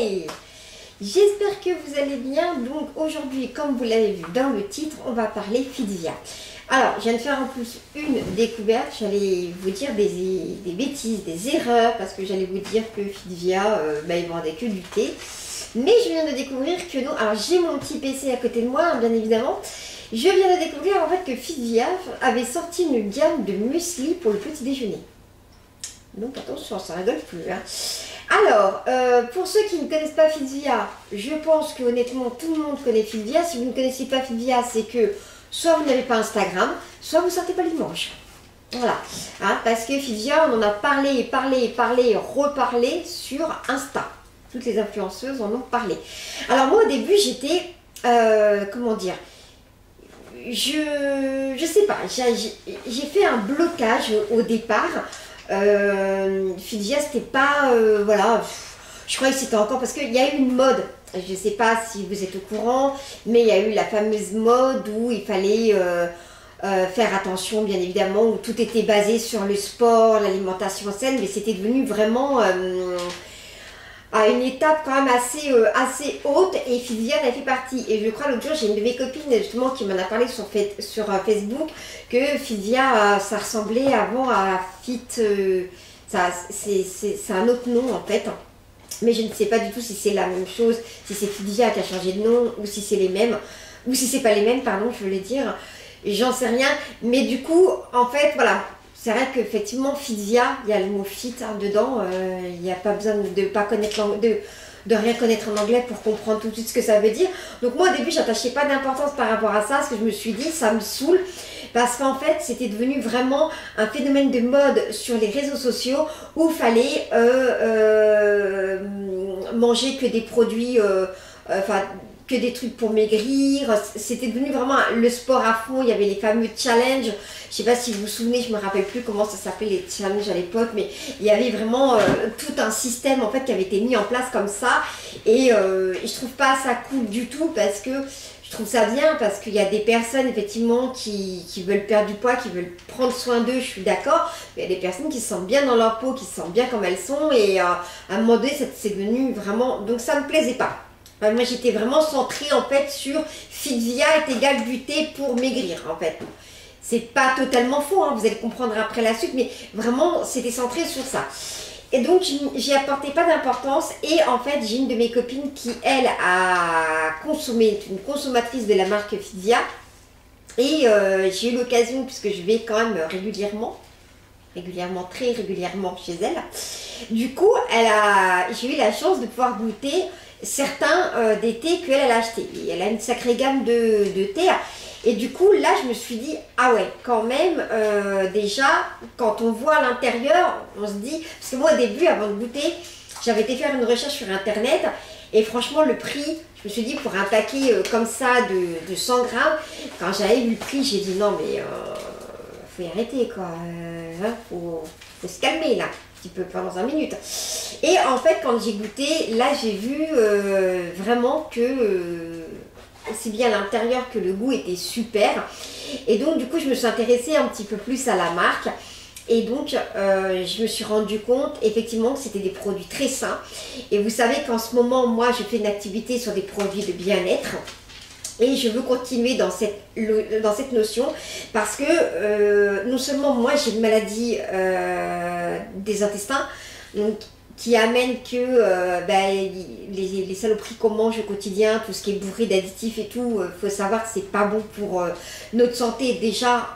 Hey! J'espère que vous allez bien. Donc aujourd'hui, comme vous l'avez vu dans le titre, on va parler Fitvia. Alors, je viens de faire en plus une découverte. J'allais vous dire des bêtises, des erreurs, parce que j'allais vous dire que Fitvia, ils vendaient que du thé. Mais je viens de découvrir que non. Alors, j'ai mon petit PC à côté de moi, bien évidemment. Je viens de découvrir en fait que Fitvia avait sorti une gamme de muesli pour le petit déjeuner. Donc attention, ça rigole plus. Hein. Alors, pour ceux qui ne connaissent pas Fitvia, je pense que honnêtement tout le monde connaît Fitvia. Si vous ne connaissez pas Fitvia, c'est que soit vous n'avez pas Instagram, soit vous ne sortez pas le dimanche. Voilà, hein, parce que Fitvia, on en a parlé, reparlé sur Insta. Toutes les influenceuses en ont parlé. Alors moi au début j'étais, comment dire, je sais pas, j'ai fait un blocage au départ. Fitvia c'était pas, voilà, je croyais que c'était encore, parce qu'il y a eu une mode, je sais pas si vous êtes au courant, mais il y a eu la fameuse mode où il fallait faire attention bien évidemment, où tout était basé sur le sport, l'alimentation saine, mais c'était devenu vraiment à une étape quand même assez haute, et Fitvia en a fait partie. Et je crois l'autre jour j'ai une de mes copines justement qui m'en a parlé sur Facebook, que Fitvia ça ressemblait avant à Fit, c'est un autre nom en fait, mais je ne sais pas du tout si c'est la même chose, si c'est Fitvia qui a changé de nom, ou si c'est les mêmes, ou si c'est pas les mêmes, pardon, je voulais dire, j'en sais rien. Mais du coup en fait voilà, c'est vrai qu'effectivement, Fitvia, il y a le mot fit hein, dedans, il n'y a pas besoin de pas connaître de rien connaître en anglais pour comprendre tout de suite ce que ça veut dire. Donc moi au début, j'attachais pas d'importance par rapport à ça, parce que je me suis dit, ça me saoule, parce qu'en fait, c'était devenu vraiment un phénomène de mode sur les réseaux sociaux, où il fallait manger que des produits, que des trucs pour maigrir. C'était devenu vraiment le sport à fond. Il y avait les fameux challenges, je sais pas si vous vous souvenez, je me rappelle plus comment ça s'appelait les challenges à l'époque, mais il y avait vraiment tout un système en fait qui avait été mis en place comme ça, et je trouve pas ça cool du tout, parce que je trouve ça bien, parce qu'il y a des personnes effectivement qui veulent perdre du poids, qui veulent prendre soin d'eux, je suis d'accord, mais il y a des personnes qui se sentent bien dans leur peau, qui se sentent bien comme elles sont, et à un moment donné c'est devenu vraiment, donc ça me plaisait pas. Moi j'étais vraiment centrée en fait sur Fitvia est égal du thé pour maigrir en fait. C'est pas totalement faux, hein, vous allez comprendre après la suite, mais vraiment c'était centré sur ça. Et donc j'y apportais pas d'importance, et en fait j'ai une de mes copines qui elle a consommé, une consommatrice de la marque Fitvia, et j'ai eu l'occasion, puisque je vais quand même très régulièrement chez elle. Du coup j'ai eu la chance de pouvoir goûter certains des thés qu'elle a achetés. Et elle a une sacrée gamme de thés. Et du coup, là, je me suis dit, ah ouais, quand même, déjà, quand on voit à l'intérieur, on se dit, parce que moi, au début, avant de goûter, j'avais été faire une recherche sur Internet, et franchement, le prix, je me suis dit, pour un paquet comme ça de 100 grammes, quand j'avais vu le prix, j'ai dit, non, mais faut y arrêter, quoi. Faut se calmer, là. Petit peu pendant 5 minutes. Et en fait quand j'ai goûté, là j'ai vu vraiment que aussi bien à l'intérieur que le goût était super, et donc du coup je me suis intéressée un petit peu plus à la marque, et donc je me suis rendu compte effectivement que c'était des produits très sains. Et vous savez qu'en ce moment moi je fais une activité sur des produits de bien-être, et je veux continuer dans cette notion, parce que non seulement moi j'ai une maladie des intestins, donc, qui amène que les saloperies qu'on mange au quotidien, tout ce qui est bourré d'additifs et tout, faut savoir que c'est pas bon pour notre santé. Déjà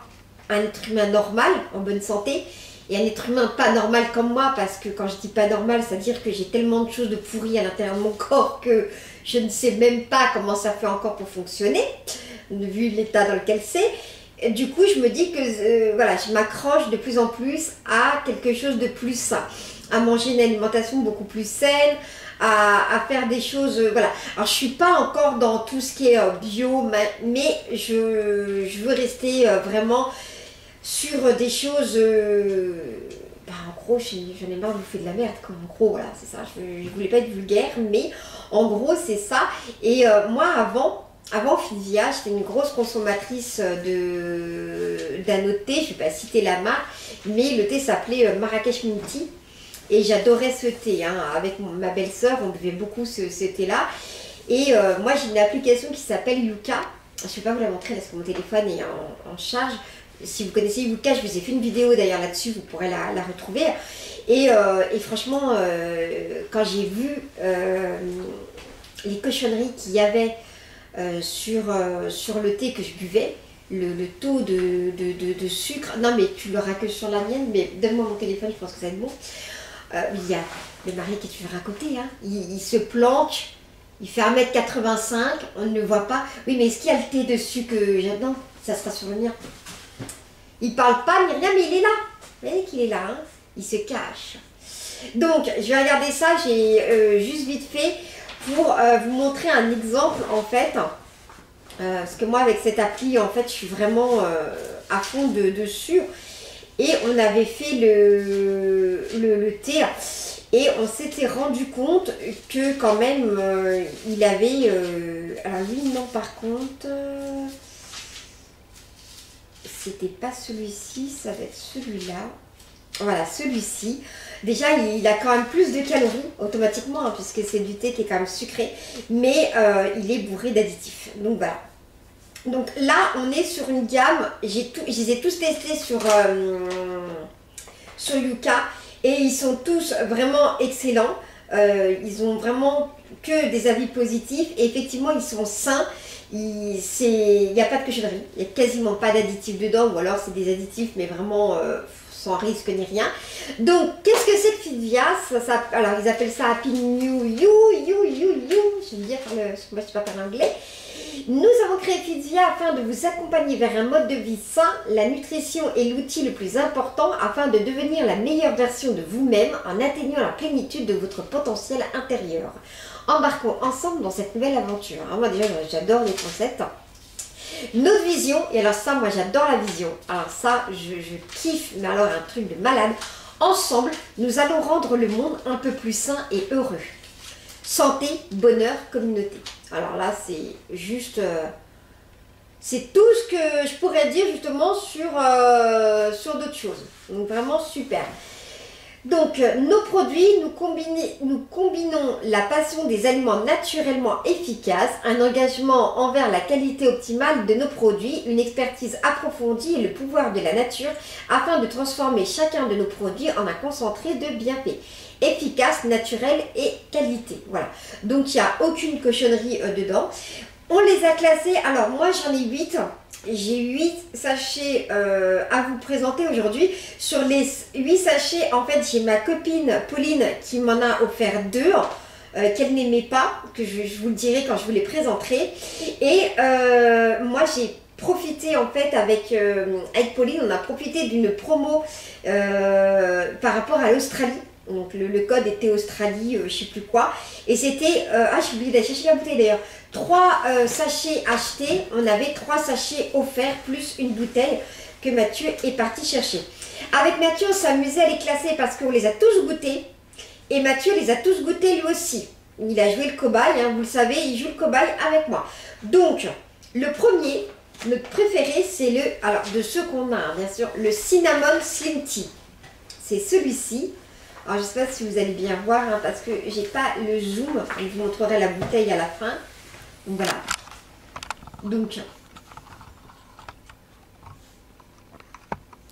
un être humain normal, en bonne santé, et un être humain pas normal comme moi, parce que quand je dis pas normal, c'est-à-dire que j'ai tellement de choses de pourries à l'intérieur de mon corps que je ne sais même pas comment ça fait encore pour fonctionner, vu l'état dans lequel c'est. Du coup, je me dis que voilà, je m'accroche de plus en plus à quelque chose de plus sain, à manger une alimentation beaucoup plus saine, à faire des choses, voilà. Alors, je suis pas encore dans tout ce qui est bio, mais je veux rester vraiment sur des choses, en gros, j'en ai marre de bouffer de la merde, quoi. En gros, voilà, c'est ça. Je voulais pas être vulgaire, mais en gros, c'est ça. Et moi, avant Fitvia, j'étais une grosse consommatrice d'un autre thé, je ne vais pas citer la marque, mais le thé s'appelait Marrakech Mint Tea. Et j'adorais ce thé, hein. Avec ma belle-sœur, on buvait beaucoup ce thé-là. Et moi, j'ai une application qui s'appelle Yuka. Je ne vais pas vous la montrer parce que mon téléphone est en charge. Si vous connaissez Yuka, je vous ai fait une vidéo d'ailleurs là-dessus, vous pourrez la retrouver. Et franchement, quand j'ai vu les cochonneries qu'il y avait sur le thé que je buvais, le taux de sucre, non mais tu l'auras que sur la mienne, mais donne-moi mon téléphone, je pense que ça va être bon. Il y a le mari qui est toujours à côté, hein. Il se planque, il fait 1,85 m, on ne le voit pas. Oui, mais est-ce qu'il y a le thé dessus que j'adore? Ça sera sur le mien. Il parle pas ni rien, mais il est là. Vous voyez qu'il est là, hein. Il se cache. Donc, je vais regarder ça, j'ai juste vite fait pour vous montrer un exemple en fait. Parce que moi, avec cette appli, en fait, je suis vraiment à fond dessus. Et on avait fait le thé et on s'était rendu compte que quand même il avait... alors lui non par contre, c'était pas celui-ci, ça va être celui-là. Voilà, celui-ci. Déjà il a quand même plus de calories automatiquement, hein, puisque c'est du thé qui est quand même sucré. Mais il est bourré d'additifs. Donc voilà. Donc là, on est sur une gamme, je les ai tous testés sur Yuka et ils sont tous vraiment excellents. Ils ont vraiment que des avis positifs et effectivement, ils sont sains. Il n'y a pas de cochonnerie, il n'y a quasiment pas d'additifs dedans ou alors c'est des additifs mais vraiment sans risque ni rien. Donc, qu'est-ce que c'est que Fitvia? Alors, ils appellent ça Happy New You. Je veux dire, moi je ne sais pas parler anglais. Nous avons créé Fitvia afin de vous accompagner vers un mode de vie sain. La nutrition est l'outil le plus important afin de devenir la meilleure version de vous-même en atteignant la plénitude de votre potentiel intérieur. Embarquons ensemble dans cette nouvelle aventure. Alors moi déjà, j'adore les concepts. Notre vision, et alors ça, moi j'adore la vision. Alors ça, je kiffe, mais alors un truc de malade. Ensemble, nous allons rendre le monde un peu plus sain et heureux. Santé, bonheur, communauté. Alors là, c'est juste... c'est tout ce que je pourrais dire justement sur d'autres choses. Donc vraiment super. Donc nos produits, nous combinons la passion des aliments naturellement efficaces, un engagement envers la qualité optimale de nos produits, une expertise approfondie et le pouvoir de la nature afin de transformer chacun de nos produits en un concentré de bienfaits. Efficace, naturel et qualité. Voilà. Donc il n'y a aucune cochonnerie dedans. On les a classés. Alors moi j'en ai 8. J'ai 8 sachets à vous présenter aujourd'hui. Sur les 8 sachets, en fait, j'ai ma copine Pauline qui m'en a offert 2 qu'elle n'aimait pas, que je vous le dirai quand je vous les présenterai. Et moi j'ai profité en fait avec Pauline, on a profité d'une promo par rapport à l'Australie. Donc le code était Australie, je sais plus quoi. Et c'était, j'ai oublié d'aller chercher la bouteille d'ailleurs. 3 sachets achetés, on avait 3 sachets offerts plus une bouteille que Mathieu est parti chercher. Avec Mathieu, on s'amusait à les classer parce qu'on les a tous goûtés. Et Mathieu les a tous goûtés lui aussi. Il a joué le cobaye, hein, vous le savez, il joue le cobaye avec moi. Donc, le premier, notre préféré, c'est le, alors de ceux qu'on a, hein, bien sûr, le Cinnamon Slim Tea. C'est celui-ci. Alors, je ne sais pas si vous allez bien voir, hein, parce que j'ai pas le zoom. Je vous montrerai la bouteille à la fin. Donc, voilà. Donc,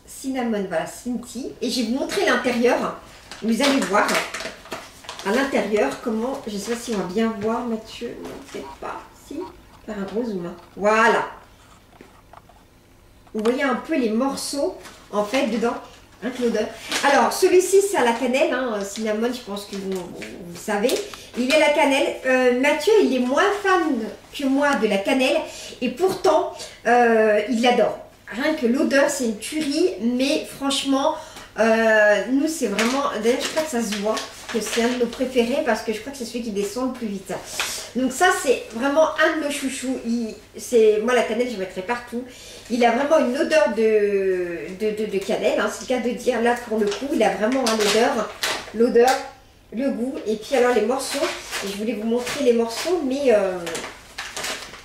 Cinnamon, voilà, Slim Tea. Et je vais vous montrer l'intérieur. Vous allez voir à l'intérieur comment, je ne sais pas si on va bien voir, Mathieu, non, peut-être pas. Si, faire un gros zoom. Voilà. Vous voyez un peu les morceaux, en fait, dedans. L'odeur. Alors, celui-ci, c'est à la cannelle, hein, cinnamon, je pense que vous savez. Il est à la cannelle. Mathieu, il est moins fan que moi de la cannelle. Et pourtant, il l'adore. Rien que l'odeur, c'est une tuerie. Mais franchement, nous, c'est vraiment... D'ailleurs, je crois que ça se voit que c'est un de nos préférés parce que je crois que c'est celui qui descend le plus vite. Donc ça, c'est vraiment un de nos chouchous. Moi, la cannelle, je mettrai partout. Il a vraiment une odeur de cannelle, hein, c'est le cas de dire. Là, pour le coup, il a vraiment l'odeur, le goût. Et puis alors, les morceaux. Je voulais vous montrer les morceaux, mais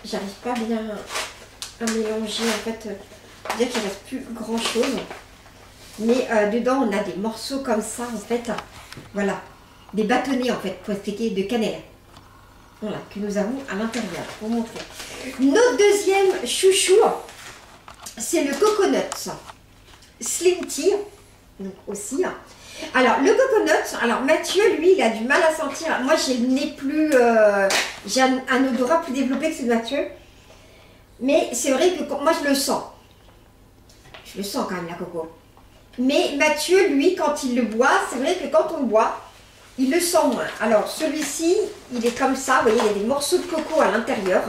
j'arrive pas bien à mélanger. En fait, dire qu'il ne reste plus grand-chose. Mais dedans, on a des morceaux comme ça, en fait. Voilà. Des bâtonnets, en fait, pour expliquer, de cannelle. Voilà, que nous avons à l'intérieur, pour montrer. Notre deuxième chouchou, c'est le coconut. Slim tea, donc aussi. Alors, le coconut, alors Mathieu, lui, il a du mal à sentir. Moi, j'ai le nez plus... j'ai un odorat plus développé que celui de Mathieu. Mais c'est vrai que moi, je le sens. Je le sens quand même, la coco. Mais Mathieu, lui, quand il le boit, c'est vrai que quand on le boit, il le sent moins. Alors, celui-ci, il est comme ça. Vous voyez, il y a des morceaux de coco à l'intérieur.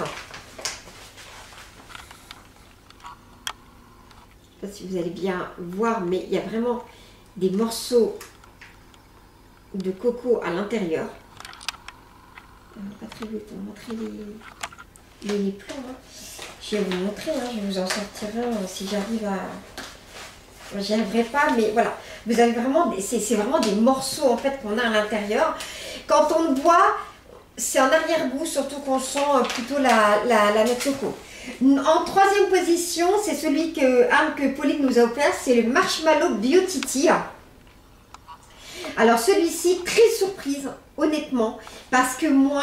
Je ne sais pas si vous allez bien voir, mais il y a vraiment des morceaux de coco à l'intérieur. Pas très vite, on va montrer les plans. Hein. Je vais vous montrer, hein, je vais vous en sortir un si j'arrive à... J'y arriverai pas, mais voilà. Vous avez vraiment, c'est vraiment des morceaux en fait qu'on a à l'intérieur. Quand on le boit, c'est en arrière-goût, surtout qu'on sent plutôt la noix de coco. En troisième position, c'est celui que Pauline nous a offert, c'est le Marshmallow Biotiti. Alors celui-ci, très surprise, honnêtement, parce que moi,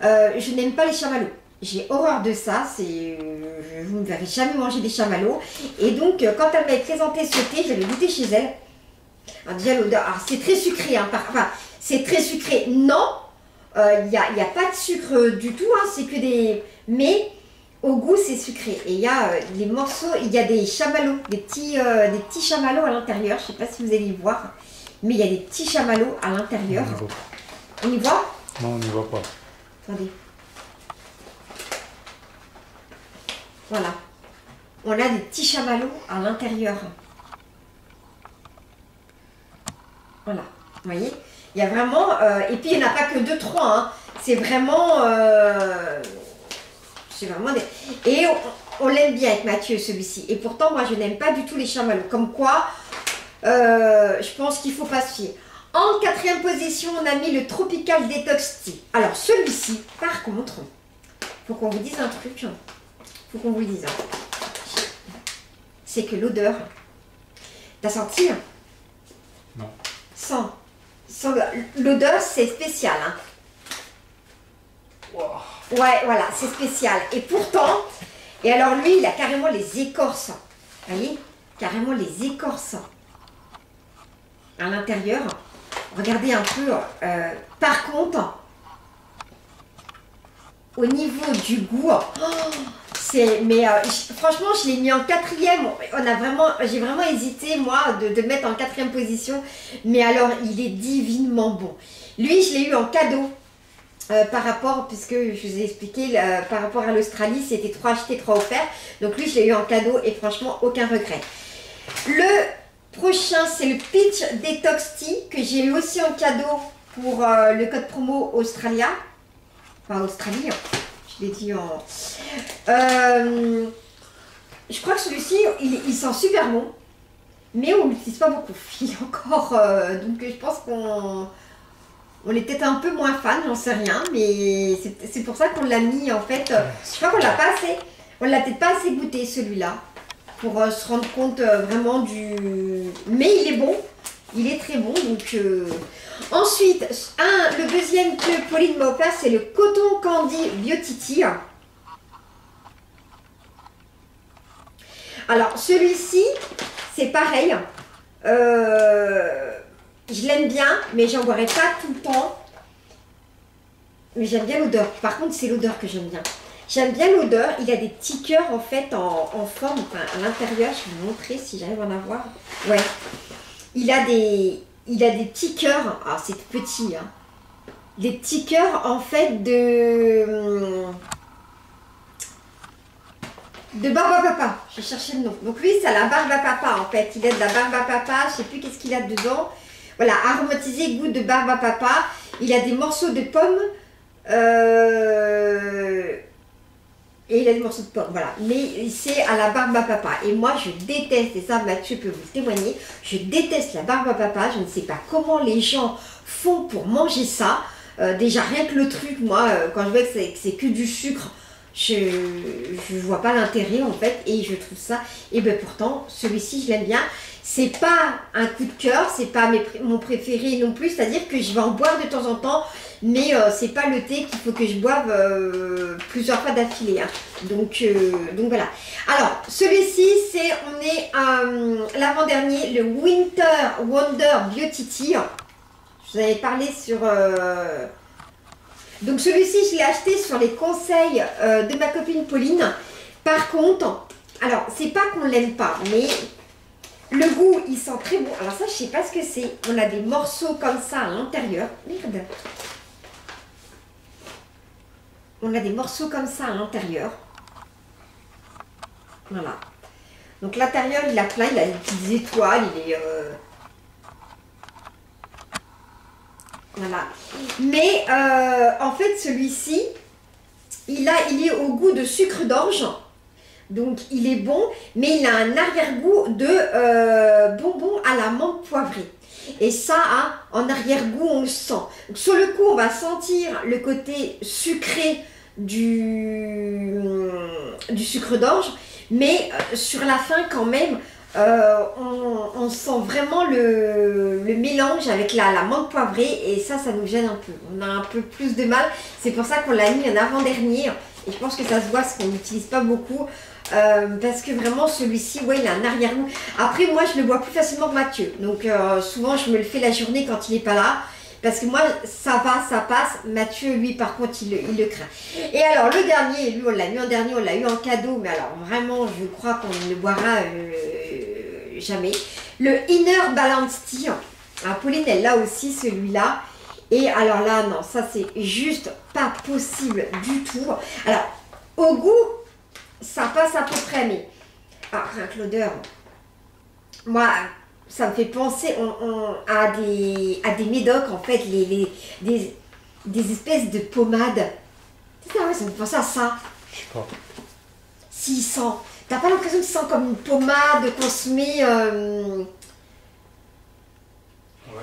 je n'aime pas les chamallows. J'ai horreur de ça, vous ne me verrez jamais manger des chamallows. Et donc, quand elle m'avait présenté ce thé, j'avais goûté chez elle. Alors déjà l'odeur, c'est très sucré, hein, enfin, c'est très sucré, non, il n'y a pas de sucre du tout, hein, c'est que des... Mais au goût, c'est sucré. Et il y a des morceaux, il y a des chamallows, des petits chamallows à l'intérieur, je ne sais pas si vous allez y voir, mais il y a des petits chamallows à l'intérieur. On y voit? Non, on n'y voit pas. Attendez. Voilà. On a des petits chamallows à l'intérieur. Voilà. Vous voyez? Il y a vraiment... et puis, il n'y en a pas que 2-3. Hein. C'est vraiment... c'est vraiment des... Et on l'aime bien avec Mathieu, celui-ci. Et pourtant, moi, je n'aime pas du tout les chamallows. Comme quoi, je pense qu'il ne faut pas se fier. En quatrième position, on a mis le Tropical Detox Tea. Alors, celui-ci, par contre, il faut qu'on vous dise un truc. Faut qu'on vous le dise. C'est que l'odeur, t'as senti? Non. Sans l'odeur, c'est spécial. Hein. Wow. Ouais, voilà, c'est spécial. Et pourtant, et alors lui, il a carrément les écorces. Vous voyez? Carrément les écorces à l'intérieur. Regardez un peu. Par contre, au niveau du goût, franchement, je l'ai mis en quatrième. J'ai vraiment hésité, moi, de le mettre en quatrième position. Mais alors, il est divinement bon. Lui, je l'ai eu en cadeau. Par rapport, puisque je vous ai expliqué, par rapport à l'Australie, c'était 3 achetés, 3 offerts. Donc lui, je l'ai eu en cadeau et franchement, aucun regret. Le prochain, c'est le Peach Detox Tea, que j'ai eu aussi en cadeau pour le code promo Australia. Enfin, Australie, je l'ai dit en... je crois que celui-ci, il sent super bon, mais on ne l'utilise pas beaucoup. Il est encore... donc je pense qu'on... On est peut-être un peu moins fan, j'en sais rien, mais c'est pour ça qu'on l'a mis en fait. Je crois qu'on l'a pas assez, on l'a peut-être pas assez goûté celui-là pour se rendre compte vraiment du. Mais il est bon, il est très bon. Donc ensuite, le deuxième que Pauline m'a offert, c'est le Coton Candy Biotiti. Alors celui-ci, c'est pareil. Je l'aime bien, mais j'en boirai pas tout le temps. Mais j'aime bien l'odeur. Par contre, c'est l'odeur que j'aime bien. J'aime bien l'odeur. Il a des petits cœurs en fait en forme, enfin à l'intérieur. Je vais vous montrer si j'arrive à en avoir. Ouais. Il a des petits cœurs. Ah, c'est tout petit. Hein. Des petits cœurs en fait de barbe à papa. Je vais chercher le nom. Donc lui, c'est la barbe à papa en fait. Il a de la barbe à papa. Je sais plus qu'est-ce qu'il a dedans. Voilà, aromatisé, goût de barbe à papa. Il a des morceaux de pommes. Et il a des morceaux de pommes, voilà. Mais c'est à la barbe à papa. Et moi, je déteste, et ça, Mathieu peut vous témoigner, je déteste la barbe à papa. Je ne sais pas comment les gens font pour manger ça. Déjà, rien que le truc, moi, quand je vois que c'est que du sucre, Je vois pas l'intérêt en fait et je trouve ça, et ben pourtant celui-ci je l'aime bien. C'est pas un coup de cœur, c'est pas mon préféré non plus, c'est-à-dire que je vais en boire de temps en temps, mais c'est pas le thé qu'il faut que je boive plusieurs fois d'affilée. Hein. Donc voilà. Alors celui-ci on est l'avant-dernier, le Winter Wonder Beauty Tea. Je vous avais parlé sur... Donc celui-ci, je l'ai acheté sur les conseils de ma copine Pauline. Par contre, alors c'est pas qu'on l'aime pas, mais le goût, il sent très bon. Alors ça, je sais pas ce que c'est. On a des morceaux comme ça à l'intérieur. Merde. On a des morceaux comme ça à l'intérieur. Voilà. Donc l'intérieur, il a plein, il a des petites étoiles, il est... Voilà. Mais en fait, celui-ci, il est au goût de sucre d'orge. Donc, il est bon, mais il a un arrière-goût de bonbon à la menthe poivrée. Et ça, hein, en arrière-goût, on le sent. Donc, sur le coup, on va sentir le côté sucré du sucre d'orge. Mais sur la fin, quand même... on sent vraiment le mélange avec la menthe poivrée et ça nous gêne un peu. On a un peu plus de mal. C'est pour ça qu'on l'a mis en avant-dernier. Et je pense que ça se voit parce qu'on n'utilise pas beaucoup. Parce que vraiment celui-ci, ouais, il a un arrière-goût. Après, moi, je le bois plus facilement que Mathieu. Donc, souvent, je me le fais la journée quand il n'est pas là. Parce que moi, ça va, ça passe. Mathieu, lui, par contre, il le craint. Et alors, le dernier, lui, on l'a mis en dernier, on l'a eu en cadeau. Mais alors, vraiment, je crois qu'on ne le boira jamais. Le Inner Balance Tea. Alors, Pauline, elle l'a aussi, celui-là. Et alors là, non, ça, c'est juste pas possible du tout. Alors, au goût, ça passe à peu près, mais... Ah, rien que l'odeur. Moi... Ça me fait penser à des médocs, en fait, des espèces de pommades. Ça me fait penser à ça. Je sais pas. Si, sent. T'as pas l'impression que ça sent comme une pommade qu'on se met... Ouais,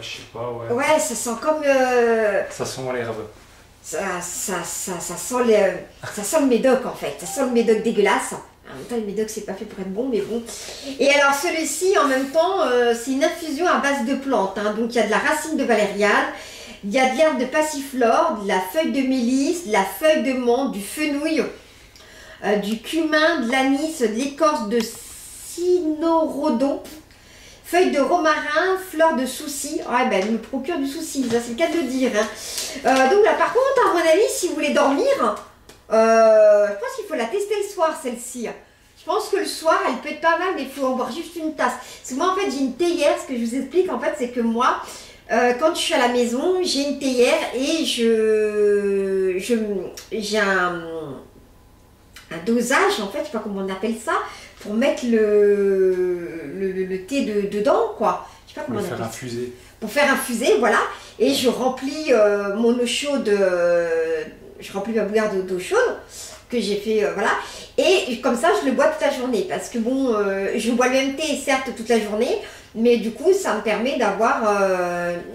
je sais pas, ouais. Ouais, ça sent comme... Ça sent l'herbe. Ça sent le médoc, en fait. Ça sent le médoc dégueulasse. En même temps, le médoc, c'est pas fait pour être bon, mais bon. Et alors, celui-ci, en même temps, c'est une infusion à base de plantes. Hein. Donc, il y a de la racine de valériane, il y a de l'herbe de passiflore, de la feuille de mélisse, de la feuille de menthe, du fenouil, du cumin, de l'anis, de l'écorce de cynorrhodon, feuille de romarin, fleur de souci. Ouais, ben, elle me procure du souci, ça, c'est le cas de le dire. Hein. Donc, là, par contre, à mon avis, si vous voulez dormir... je pense qu'il faut la tester le soir, celle-ci. Je pense que le soir, elle peut être pas mal, mais il faut en boire juste une tasse. Parce que moi, en fait, j'ai une théière. Ce que je vous explique, en fait, c'est que moi, quand je suis à la maison, j'ai une théière et j'ai un dosage, en fait, je sais pas comment on appelle ça, pour mettre le thé dedans, quoi. Je sais pas comment on appelle ça. Infuser. Pour faire infuser, voilà. Et je remplis mon eau chaude... je remplis ma bouillarde d'eau chaude que j'ai fait, voilà. Et comme ça, je le bois toute la journée. Parce que bon, je bois le même thé, certes, toute la journée. Mais du coup, ça me permet d'avoir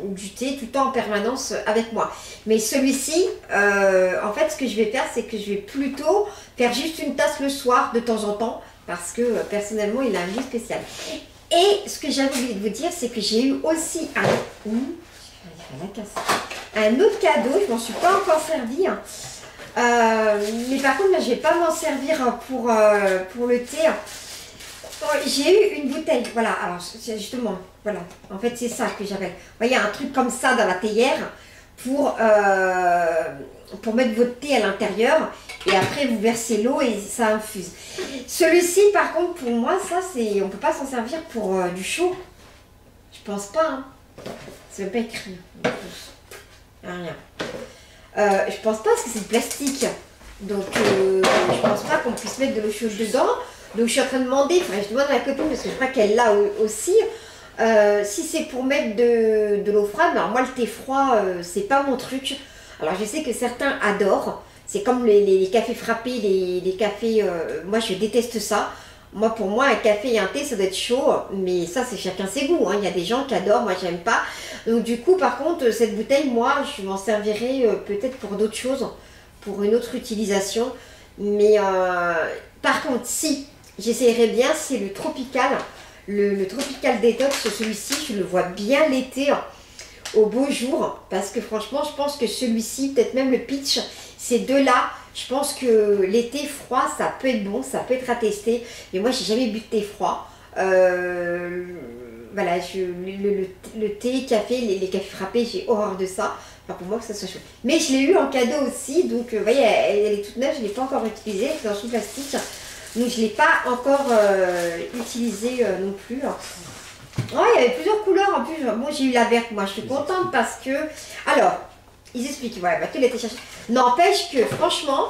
du thé tout le temps en permanence avec moi. Mais celui-ci, en fait, ce que je vais faire, c'est que je vais plutôt faire juste une tasse le soir de temps en temps. Parce que, personnellement, il a un goût spécial. Et ce que j'avais oublié de vous dire, c'est que j'ai eu aussi un autre cadeau, je m'en suis pas encore servi, hein. Mais par contre là, je vais pas m'en servir pour le thé. J'ai eu une bouteille, voilà, alors c'est justement, voilà, en fait c'est ça que j'avais. Vous voyez, un truc comme ça dans la théière pour mettre votre thé à l'intérieur et après vous versez l'eau et ça infuse. Celui-ci par contre pour moi, ça c'est, on peut pas s'en servir pour du chaud. Je pense pas, hein. C'est même pas écrit. Rien. Je pense pas parce que c'est de plastique. Donc je pense pas qu'on puisse mettre de l'eau chaude dedans. Donc je suis en train de demander, enfin je demande à ma copine parce que je crois qu'elle l'a aussi. Si c'est pour mettre de l'eau froide, alors moi le thé froid c'est pas mon truc. Alors je sais que certains adorent. C'est comme les cafés frappés, les cafés, moi je déteste ça. Moi, pour moi, un café et un thé, ça doit être chaud, mais ça, c'est chacun ses goûts. Hein. Il y a des gens qui adorent, moi, j'aime pas. Donc, du coup, par contre, cette bouteille, moi, je m'en servirai peut-être pour d'autres choses, pour une autre utilisation. Mais par contre, si j'essayerais bien, c'est le Tropical. Le Tropical Detox, celui-ci, je le vois bien l'été, au beau jour. Parce que franchement, je pense que celui-ci, peut-être même le Peach, ces deux-là, je pense que l'été froid, ça peut être bon, ça peut être à tester. Mais moi, j'ai jamais bu de thé froid. Voilà, le thé, café, les cafés frappés, j'ai horreur de ça. Enfin, pour moi, que ça soit chaud. Mais je l'ai eu en cadeau aussi, donc vous voyez, elle est toute neuve, je ne l'ai pas encore utilisée, elle est dans son plastique. Donc je ne l'ai pas encore utilisée non plus. Oh, il y avait plusieurs couleurs en plus. Bon, j'ai eu la verte, moi je suis contente parce que. Alors, ils expliquent, voilà, tu l'as été chercher. N'empêche que, franchement,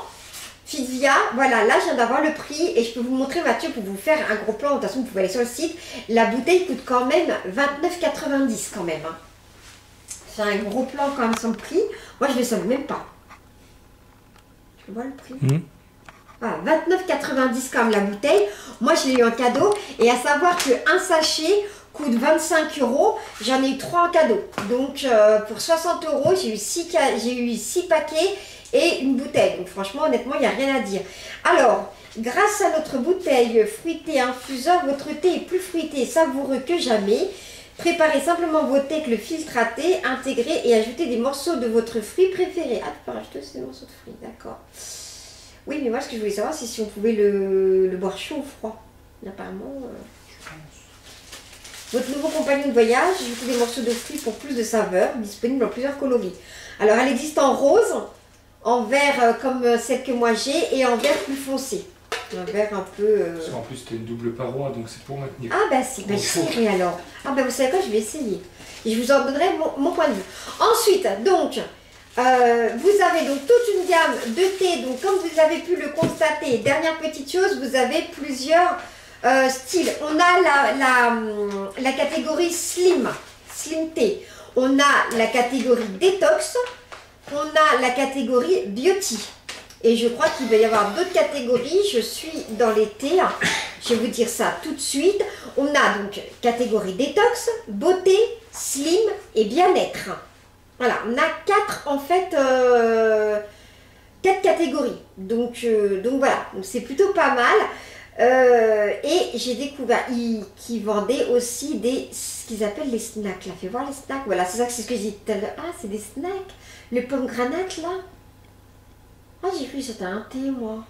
Fitvia, voilà, là je viens d'avoir le prix et je peux vous montrer, Mathieu, pour vous faire un gros plan. De toute façon, vous pouvez aller sur le site. La bouteille coûte quand même 29,90 quand même. Hein. C'est un gros plan quand même sans le prix. Moi, je ne le savais même pas. Tu vois le prix Voilà, 29,90 quand même la bouteille. Moi, je l'ai eu en cadeau. Et à savoir qu'un sachet coûte 25 €. J'en ai eu 3 en cadeau. Donc, pour 60 €, j'ai eu 6 paquets et une bouteille. Donc, franchement, honnêtement, il n'y a rien à dire. Alors, grâce à notre bouteille fruitée infuseur, votre thé est plus fruité et savoureux que jamais. Préparez simplement vos thés avec le filtre à thé, intégrez et ajoutez des morceaux de votre fruit préféré. Ah, tu peux rajouter aussi des morceaux de fruits, d'accord. Oui, mais moi, ce que je voulais savoir, c'est si on pouvait le boire chaud ou froid. Apparemment, Votre nouveau compagnon de voyage, ajoutez des morceaux de fruits pour plus de saveur, disponible en plusieurs coloris. Alors, elle existe en rose, en vert comme celle que moi j'ai, et en vert plus foncé. Un vert un peu... Parce qu'en plus, c'était une double paroi, donc c'est pour maintenir. Ah bah si, bah j'essaierai alors. Ah bah vous savez quoi, je vais essayer. Et je vous en donnerai mon point de vue. Ensuite, donc, vous avez donc toute une gamme de thé. Donc comme vous avez pu le constater, dernière petite chose, vous avez plusieurs styles. On a la catégorie slim thé. On a la catégorie détox. On a la catégorie beauty. Et je crois qu'il va y avoir d'autres catégories. Je suis dans les thés. Je vais vous dire ça tout de suite. On a donc catégorie détox, beauté, slim et bien-être. Voilà, on a 4 en fait, 4 catégories. Donc voilà, c'est plutôt pas mal. Et j'ai découvert qu'ils vendaient aussi ce qu'ils appellent les snacks. Là, fais voir les snacks. Voilà, c'est ça, c'est ce que j'ai dit tout à l'heure. Ah, c'est des snacks. Le pomme granate là. Ah, j'ai cru que c'était un thé, moi.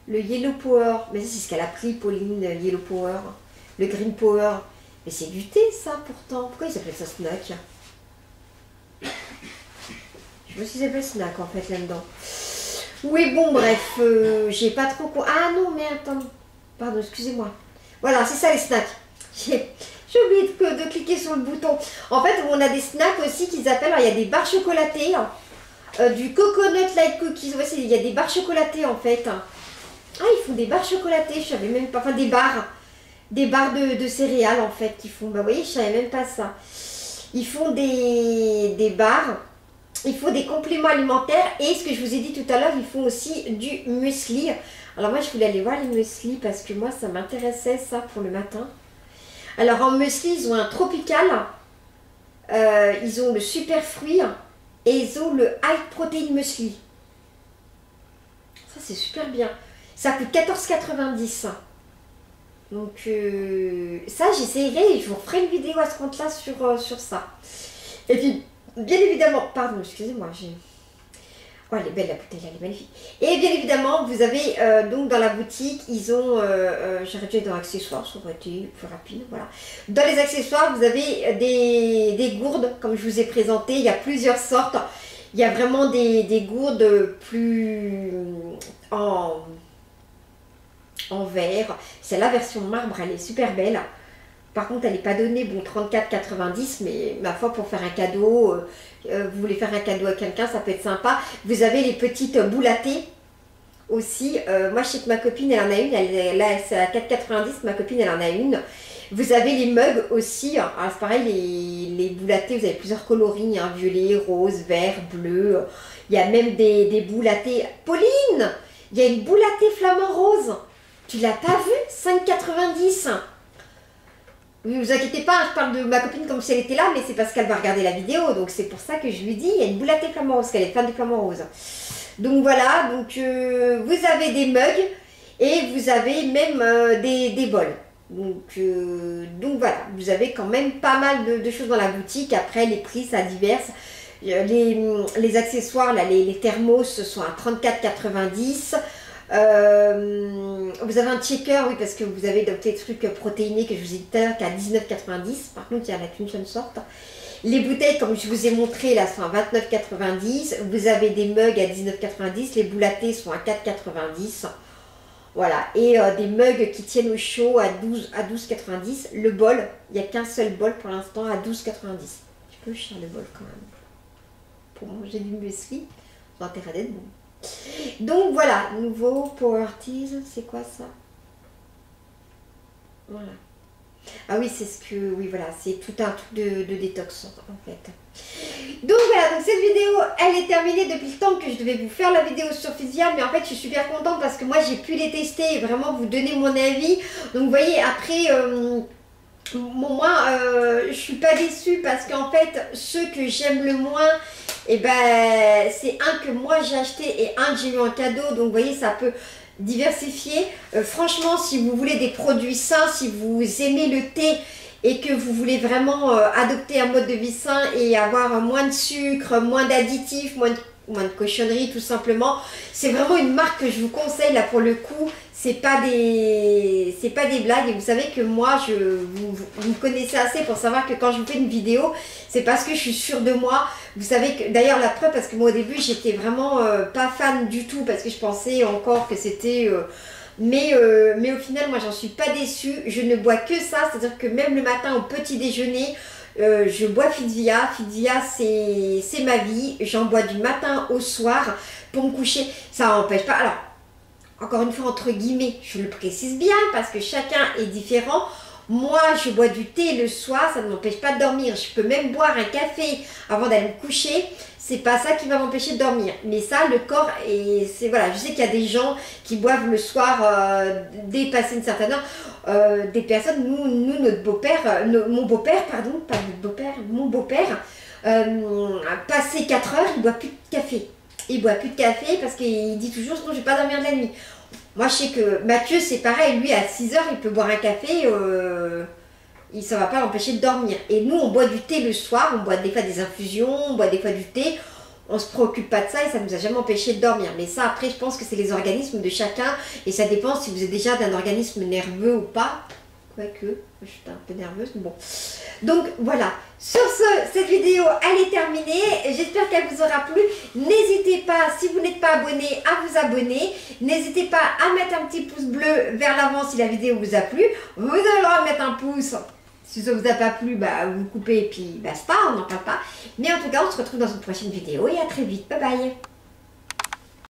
Le Yellow Power. Mais c'est ce qu'elle a pris, Pauline, le Yellow Power. Le Green Power. Mais c'est du thé, ça, pourtant. Pourquoi ils appellent ça snack? Je me suis appelé snack, en fait, là-dedans. Oui, bon, bref. J'ai pas trop... Ah non, mais attends. Pardon, excusez-moi. Voilà, c'est ça, les snacks. J'ai oublié de cliquer sur le bouton. En fait, on a des snacks aussi qu'ils appellent... Alors, il y a des barres chocolatées. Du coconut light cookies, ouais, il y a des barres chocolatées en fait. Ah, ils font des barres chocolatées, je savais même pas, enfin des barres de céréales en fait qu'ils font. Bah vous voyez, je savais même pas ça. Ils font des barres, ils font des compléments alimentaires et ce que je vous ai dit tout à l'heure, ils font aussi du muesli. Alors moi je voulais aller voir les muesli parce que moi ça m'intéressait ça pour le matin. Alors en muesli, ils ont un tropical, ils ont le super fruit. Et ils ont le high protein muesli. Ça, c'est super bien. Ça coûte 14,90 €. Donc, ça, j'essayerai et je vous referai une vidéo à ce compte-là sur ça. Et puis, bien évidemment, pardon, excusez-moi, oh, elle est belle la bouteille, elle est magnifique. Et bien évidemment, vous avez donc dans la boutique, ils ont, j'aurais dû être dans accessoires, ça aurait été plus rapide, voilà. Dans les accessoires, vous avez des gourdes, comme je vous ai présenté, il y a plusieurs sortes. Il y a vraiment des gourdes plus en verre. C'est la version marbre, elle est super belle. Par contre, elle n'est pas donnée, bon, 34,90 €, mais ma foi, pour faire un cadeau, vous voulez faire un cadeau à quelqu'un, ça peut être sympa. Vous avez les petites boules à thé aussi. Moi, je sais que ma copine, elle en a une, là, c'est à 4,90 €, ma copine, elle en a une. Vous avez les mugs aussi. Alors, c'est pareil, les boules à thé, vous avez plusieurs coloris, hein, violet, rose, vert, bleu. Il y a même des boules à thé. Pauline, il y a une boule à thé flamant rose. Tu l'as pas vue? 5,90 €. Ne vous inquiétez pas, je parle de ma copine comme si elle était là, mais c'est parce qu'elle va regarder la vidéo, donc c'est pour ça que je lui dis, il y a une boule à thé flamant rose, qu'elle est fan de flamant rose. Donc voilà, donc vous avez des mugs et vous avez même des bols. Donc voilà, vous avez quand même pas mal de choses dans la boutique. Après, les prix, ça diverse. Les accessoires, là, les thermos sont à 34,90. Vous avez un checker, oui, parce que vous avez des trucs protéinés que je vous ai dit tout à l'heure, qui est à 19,90. Par contre, il y en a qu'une seule sorte. Les bouteilles, comme je vous ai montré, là, sont à 29,90. Vous avez des mugs à 19,90. Les boules à thé sont à 4,90. Voilà, et des mugs qui tiennent au chaud à 12,90. Le bol, il n'y a qu'un seul bol pour l'instant à 12,90. C'est peu cher le bol quand même. Pour manger du muesli, ça a intérêt d'être bon. Donc voilà, nouveau Power Teas, c'est quoi ça? Voilà. Ah oui, c'est ce que... Oui, voilà, c'est tout un truc de détox en fait. Donc voilà, donc cette vidéo, elle est terminée depuis le temps que je devais vous faire la vidéo sur Physia. Mais en fait, je suis super contente parce que moi, j'ai pu les tester et vraiment vous donner mon avis. Donc vous voyez, après... moi, je suis pas déçue parce qu'en fait, ceux que j'aime le moins, et ben, c'est un que moi j'ai acheté et un que j'ai eu en cadeau. Donc, vous voyez, ça peut diversifier. Franchement, si vous voulez des produits sains, si vous aimez le thé et que vous voulez vraiment adopter un mode de vie sain et avoir moins de sucre, moins d'additifs, moins de cochonneries tout simplement, c'est vraiment une marque que je vous conseille là pour le coup. C'est pas des blagues et vous savez que moi vous me connaissez assez pour savoir que quand je vous fais une vidéo c'est parce que je suis sûre de moi. Vous savez que d'ailleurs la preuve, parce que moi au début j'étais vraiment pas fan du tout parce que je pensais encore que c'était mais au final moi j'en suis pas déçue. Je ne bois que ça, c'est à dire que même le matin au petit déjeuner je bois Fitvia. Fitvia c'est ma vie, j'en bois du matin au soir pour me coucher. Ça n'empêche pas, alors encore une fois, entre guillemets, je le précise bien parce que chacun est différent. Moi, je bois du thé le soir, ça ne m'empêche pas de dormir. Je peux même boire un café avant d'aller me coucher. C'est pas ça qui va m'empêcher de dormir. Mais ça, le corps, c'est voilà. Je sais qu'il y a des gens qui boivent le soir dépasser une certaine heure. Des personnes, nous notre beau-père, mon beau-père, pardon, pas notre beau-père, mon beau-père, passé 4 heures, il boit plus de café. Il boit plus de café parce qu'il dit toujours sinon je vais pas dormir de la nuit. Moi je sais que Mathieu c'est pareil, lui à 6 heures il peut boire un café, ça va pas l'empêcher de dormir. Et nous on boit du thé le soir, on boit des fois des infusions, on boit des fois du thé, on se préoccupe pas de ça et ça nous a jamais empêché de dormir. Mais ça après je pense que c'est les organismes de chacun et ça dépend si vous êtes déjà d'un organisme nerveux ou pas. Quoique, je suis un peu nerveuse, mais bon. Donc voilà, sur ce, cette vidéo, elle est terminée. J'espère qu'elle vous aura plu. N'hésitez pas, si vous n'êtes pas abonné, à vous abonner. N'hésitez pas à mettre un petit pouce bleu vers l'avant si la vidéo vous a plu. Vous avez le droit de mettre un pouce. Si ça vous a pas plu, bah, vous coupez et puis basta, on n'en parle pas. Mais en tout cas, on se retrouve dans une prochaine vidéo et à très vite. Bye bye.